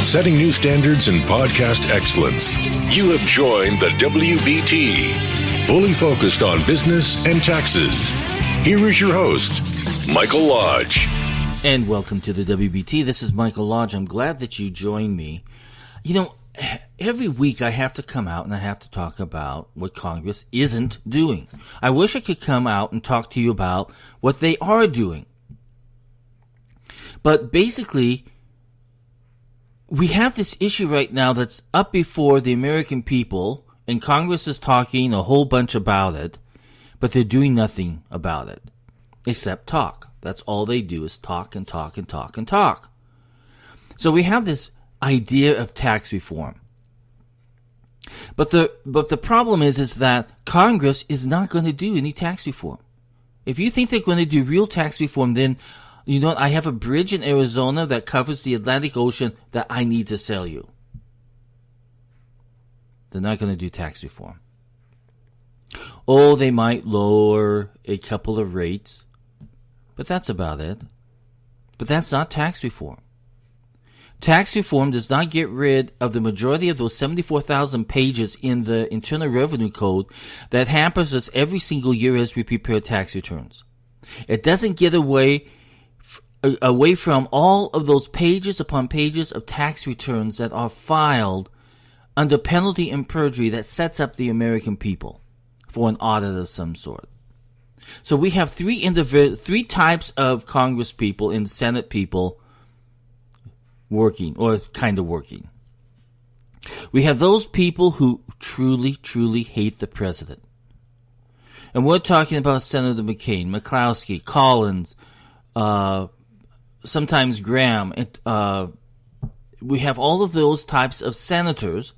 setting new standards in podcast excellence. You have joined the WBT, fully focused on business and taxes. Here is your host, Michael Lodge. And welcome to the WBT. This is Michael Lodge. I'm glad that you joined me. You know, every week I have to come out and I have to talk about what Congress isn't doing. I wish I could come out and talk to you about what they are doing. But basically, we have this issue right now that's up before the American people, and Congress is talking a whole bunch about it, but they're doing nothing about it, except talk. That's all they do is talk and talk and talk and talk. So we have this idea of tax reform. But the problem is that Congress is not going to do any tax reform. If you think they're going to do real tax reform, then you know, I have a bridge in Arizona that covers the Atlantic Ocean that I need to sell you. They're not going to do tax reform. Oh, they might lower a couple of rates, but that's about it. But that's not tax reform. Tax reform does not get rid of the majority of those 74,000 pages in the Internal Revenue Code that hampers us every single year as we prepare tax returns. It doesn't get away from all of those pages upon pages of tax returns that are filed under penalty and perjury that sets up the American people for an audit of some sort. So we have three types of Congress people and Senate people working, or kind of working. We have those people who truly, truly hate the president. And we're talking about Senator McCain, McCloskey, Collins, sometimes Graham. We have all of those types of senators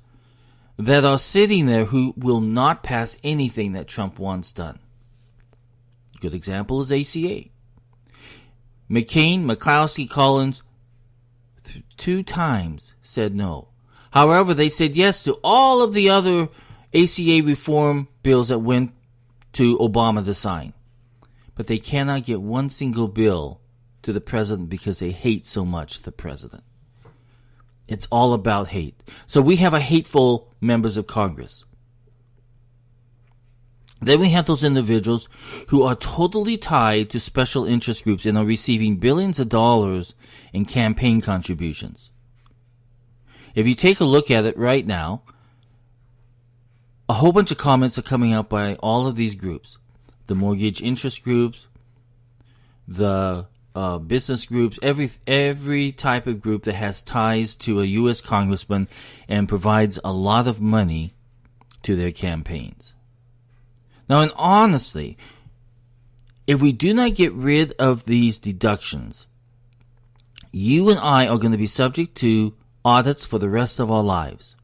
that are sitting there who will not pass anything that Trump wants done. A good example is ACA. McCain, McCloskey, Collins, 2 times said no. However, they said yes to all of the other ACA reform bills that went to Obama to sign. But they cannot get one single bill to the president because they hate so much the president. It's all about hate. So we have a hateful members of Congress. Then we have those individuals who are totally tied to special interest groups and are receiving billions of dollars in campaign contributions. If you take a look at it right now, a whole bunch of comments are coming out by all of these groups. The mortgage interest groups, the business groups, every type of group that has ties to a U.S. congressman and provides a lot of money to their campaigns. Now, and honestly, if we do not get rid of these deductions, you and I are going to be subject to audits for the rest of our lives.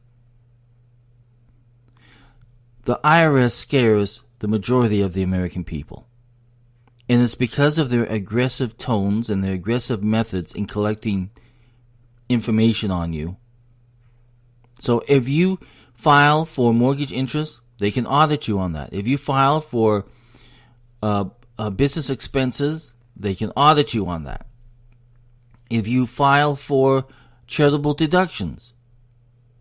The IRS scares the majority of the American people. And it's because of their aggressive tones and their aggressive methods in collecting information on you. So if you file for mortgage interest, they can audit you on that. If you file for business expenses, they can audit you on that. If you file for charitable deductions,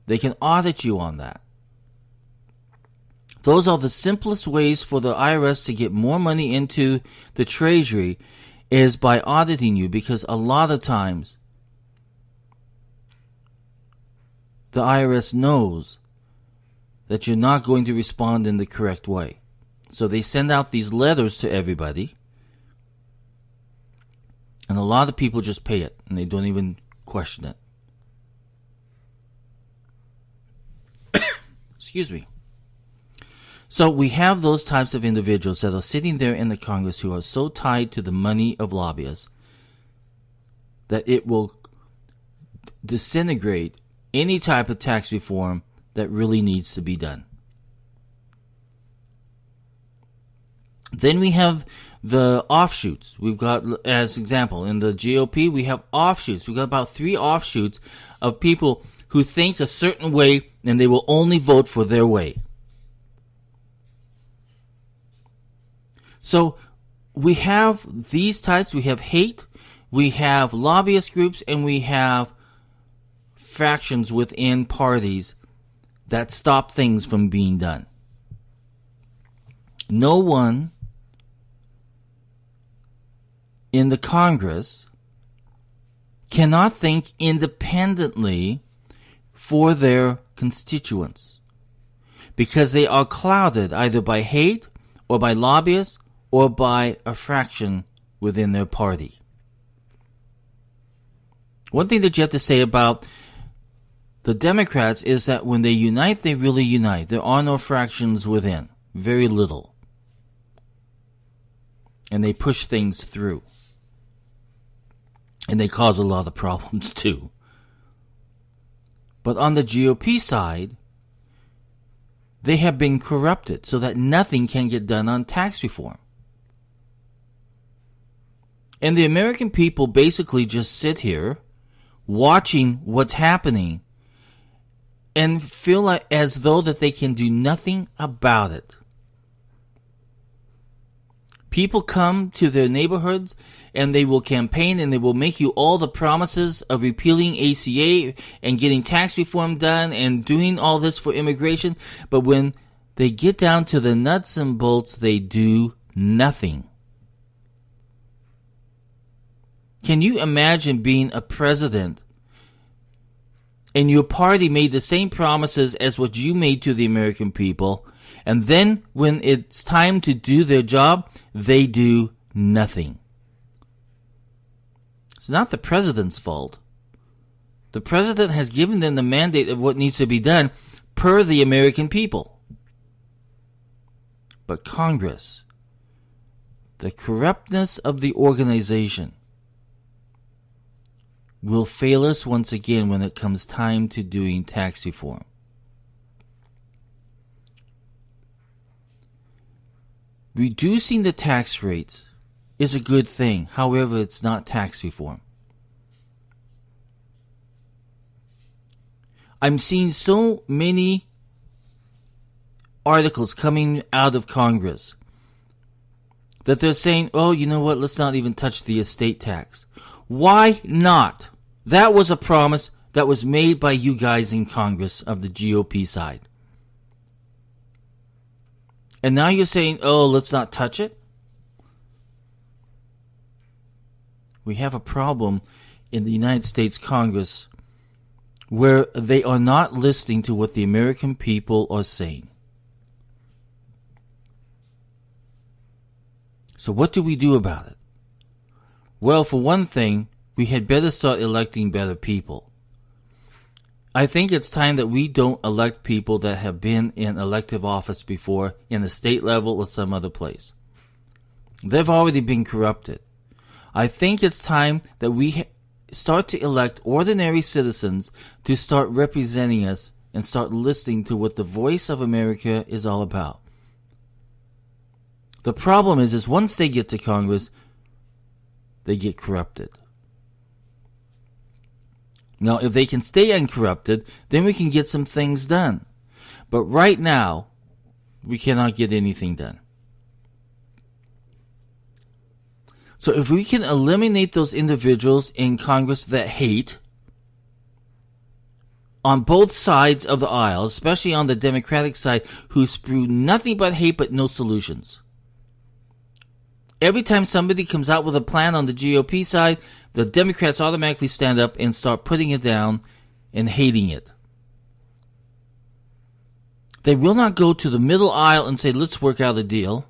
they can audit you on that. Those are the simplest ways for the IRS to get more money into the Treasury is by auditing you, because a lot of times the IRS knows that you're not going to respond in the correct way. So they send out these letters to everybody, and a lot of people just pay it, and they don't even question it. Excuse me. So we have those types of individuals that are sitting there in the Congress who are so tied to the money of lobbyists that it will disintegrate any type of tax reform that really needs to be done. Then we have the offshoots. We've got, as example, in the GOP, we have offshoots. We've got about 3 offshoots of people who think a certain way and they will only vote for their way. So we have these types. We have hate, we have lobbyist groups, and we have factions within parties that stop things from being done. No one in the Congress cannot think independently for their constituents because they are clouded either by hate or by lobbyists or by a fraction within their party. One thing that you have to say about the Democrats is that when they unite, they really unite. There are no fractions within. Very little. And they push things through. And they cause a lot of problems too. But on the GOP side, they have been corrupted so that nothing can get done on tax reform. And the American people basically just sit here watching what's happening and feel like as though that they can do nothing about it. People come to their neighborhoods and they will campaign and they will make you all the promises of repealing ACA and getting tax reform done and doing all this for immigration. But when they get down to the nuts and bolts, they do nothing. Can you imagine being a president and your party made the same promises as what you made to the American people, and then when it's time to do their job, they do nothing? It's not the president's fault. The president has given them the mandate of what needs to be done per the American people. But Congress, the corruptness of the organization, will fail us once again when it comes time to doing tax reform. Reducing the tax rates is a good thing. However, it's not tax reform. I'm seeing so many articles coming out of Congress that they're saying, oh, you know what, let's not even touch the estate tax. Why not? That was a promise that was made by you guys in Congress of the GOP side. And now you're saying, oh, let's not touch it? We have a problem in the United States Congress where they are not listening to what the American people are saying. So what do we do about it? Well, for one thing, we had better start electing better people. I think it's time that we don't elect people that have been in elective office before in the state level or some other place. They've already been corrupted. I think it's time that we start to elect ordinary citizens to start representing us and start listening to what the voice of America is all about. The problem is once they get to Congress, they get corrupted. Now, if they can stay uncorrupted, then we can get some things done. But right now, we cannot get anything done. So if we can eliminate those individuals in Congress that hate, on both sides of the aisle, especially on the Democratic side, who spew nothing but hate but no solutions. Every time somebody comes out with a plan on the GOP side, the Democrats automatically stand up and start putting it down and hating it. They will not go to the middle aisle and say, let's work out a deal.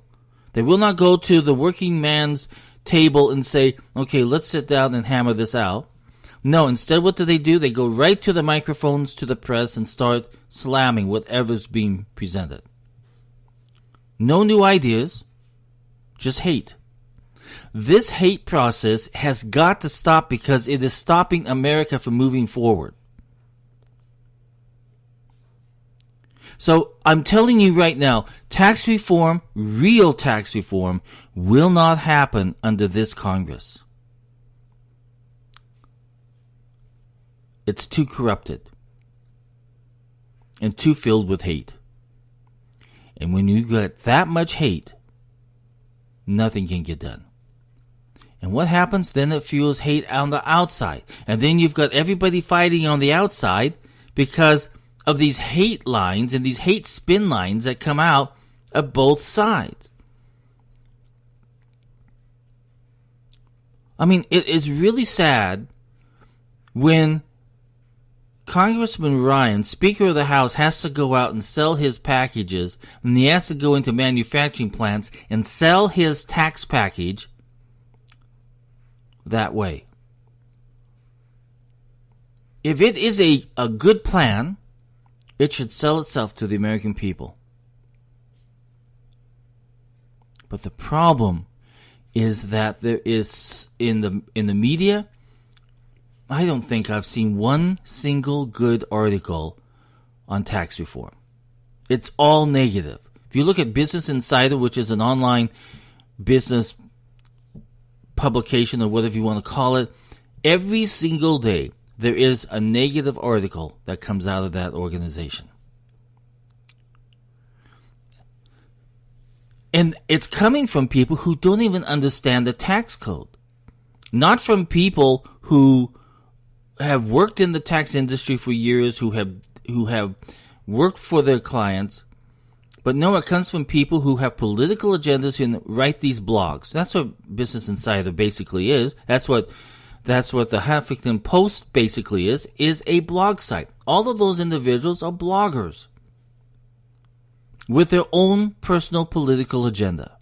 They will not go to the working man's table and say, okay, let's sit down and hammer this out. No, instead what do? They go right to the microphones, to the press, and start slamming whatever's being presented. No new ideas, just hate. This hate process has got to stop because it is stopping America from moving forward. So I'm telling you right now, tax reform, real tax reform, will not happen under this Congress. It's too corrupted and too filled with hate. And when you get that much hate, nothing can get done. And what happens? Then it fuels hate on the outside. And then you've got everybody fighting on the outside because of these hate lines and these hate spin lines that come out of both sides. I mean, it is really sad when Congressman Ryan, Speaker of the House, has to go out and sell his packages, and he has to go into manufacturing plants and sell his tax package that way. If it is a good plan, it should sell itself to the American people. But the problem is that there is in the media, I don't think I've seen one single good article on tax reform. It's all negative. If you look at Business Insider, which is an online business publication or whatever you want to call it, every single day there is a negative article that comes out of that organization. And it's coming from people who don't even understand the tax code. Not from people who have worked in the tax industry for years, who have worked for their clients. But no, it comes from people who have political agendas and write these blogs. That's what Business Insider basically is. That's what the Huffington Post basically is a blog site. All of those individuals are bloggers with their own personal political agenda.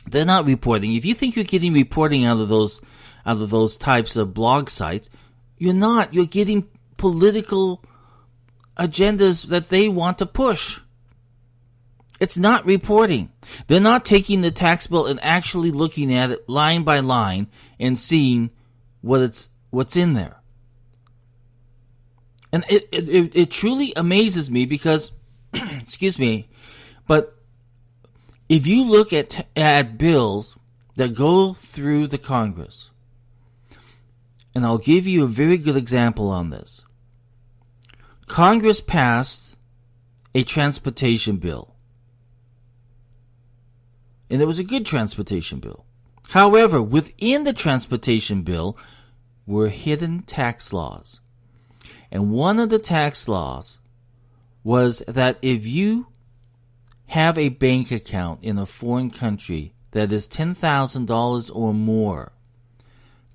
They're not reporting. If you think you're getting reporting out of those types of blog sites, you're not. You're getting political agendas that they want to push. It's not reporting. They're not taking the tax bill and actually looking at it line by line and seeing what's in there. And it truly amazes me because, excuse me, but if you look at bills that go through the Congress, and I'll give you a very good example on this. Congress passed a transportation bill. And it was a good transportation bill. However, within the transportation bill were hidden tax laws. And one of the tax laws was that if you have a bank account in a foreign country that is $10,000 or more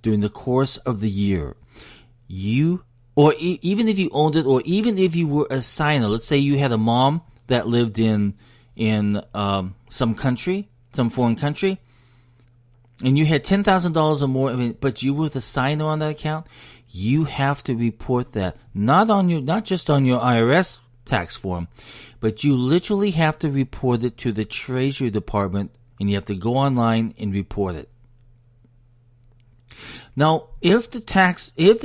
during the course of the year, even if you owned it, or even if you were a signer, let's say you had a mom that lived in some foreign country, and you had $10,000 or more, but you were the signer on that account, you have to report that not just on your IRS tax form, but you literally have to report it to the Treasury Department, and you have to go online and report it. Now, if the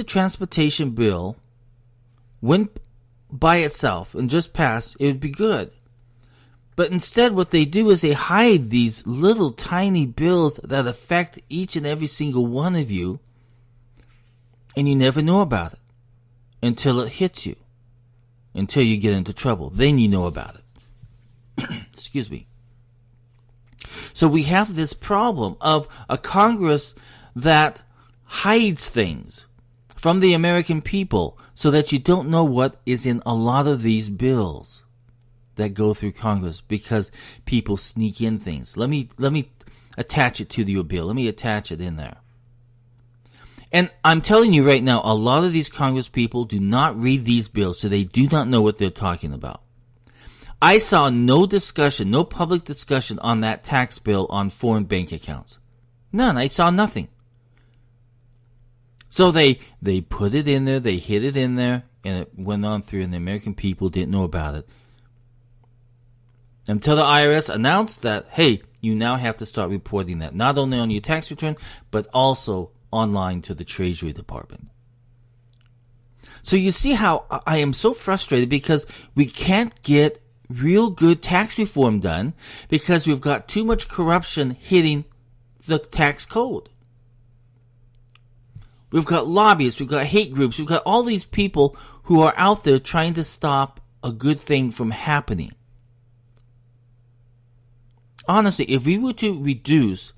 transportation bill went by itself and just passed, it would be good. But instead, what they do is they hide these little tiny bills that affect each and every single one of you, and you never know about it until it hits you, until you get into trouble. Then you know about it. Excuse me. So we have this problem of a Congress that hides things from the American people so that you don't know what is in a lot of these bills that go through Congress, because people sneak in things. Let me attach it to your bill. Let me attach it in there. And I'm telling you right now, a lot of these Congress people do not read these bills, so they do not know what they're talking about. I saw no public discussion on that tax bill on foreign bank accounts. None. I saw nothing. So they put it in there, they hid it in there, and it went on through, and the American people didn't know about it. Until the IRS announced that, hey, you now have to start reporting that, not only on your tax return, but also online to the Treasury Department. So you see how I am so frustrated, because we can't get real good tax reform done because we've got too much corruption hitting the tax code. We've got lobbyists, we've got hate groups, we've got all these people who are out there trying to stop a good thing from happening. Honestly, if we were to reduce